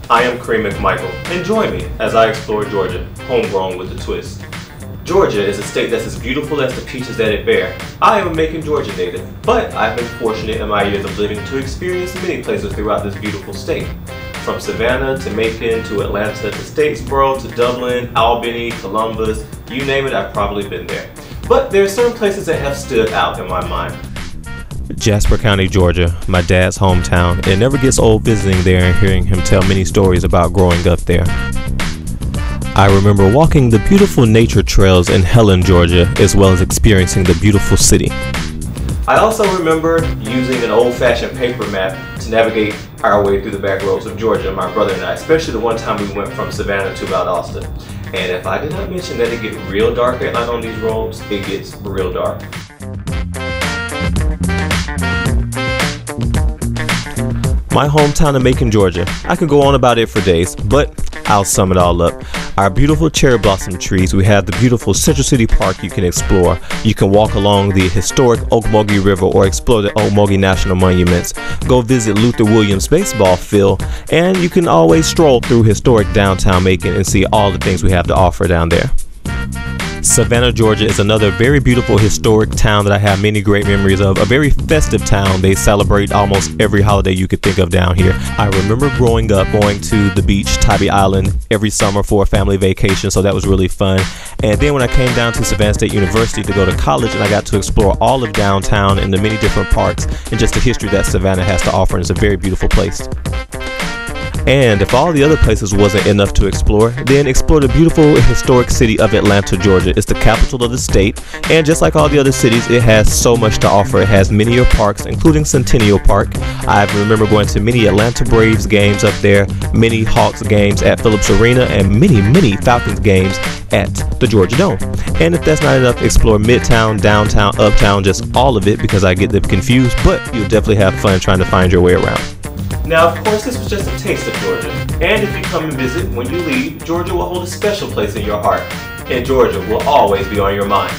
I am Kareem McMichael, and join me as I explore Georgia, homegrown with a twist. Georgia is a state that's as beautiful as the peaches that it bear. I am a Macon, Georgia native, but I've been fortunate in my years of living to experience many places throughout this beautiful state. From Savannah to Macon to Atlanta to Statesboro to Dublin, Albany, Columbus, you name it, I've probably been there. But there are certain places that have stood out in my mind. Jasper County, Georgia, my dad's hometown. It never gets old visiting there and hearing him tell many stories about growing up there. I remember walking the beautiful nature trails in Helen, Georgia, as well as experiencing the beautiful city. I also remember using an old-fashioned paper map to navigate our way through the back roads of Georgia, my brother and I, especially the one time we went from Savannah to Valdosta. And if I did not mention that it gets real dark at night on these roads, it gets real dark. My hometown of Macon, Georgia. I could go on about it for days, but I'll sum it all up. Our beautiful cherry blossom trees. We have the beautiful Central City Park you can explore. You can walk along the historic Ocmulgee River or explore the Ocmulgee National Monuments. Go visit Luther Williams baseball field, and you can always stroll through historic downtown Macon and see all the things we have to offer down there. Savannah, Georgia is another very beautiful historic town that I have many great memories of. A very festive town. They celebrate almost every holiday you could think of down here. I remember growing up going to the beach, Tybee Island, every summer for a family vacation, so that was really fun. And then when I came down to Savannah State University to go to college, and I got to explore all of downtown and the many different parks and just the history that Savannah has to offer, and it's a very beautiful place. And if all the other places wasn't enough to explore, then explore the beautiful historic city of Atlanta, Georgia. It's the capital of the state, and just like all the other cities, it has so much to offer. It has many parks, including Centennial Park. I remember going to many Atlanta Braves games up there, many Hawks games at Phillips Arena, and many Falcons games at the Georgia Dome. And if that's not enough, explore Midtown, downtown, uptown, just all of it, because I get them confused, but you'll definitely have fun trying to find your way around. Now, of course, this was just a taste of Georgia, and if you come and visit, when you leave, Georgia will hold a special place in your heart, and Georgia will always be on your mind.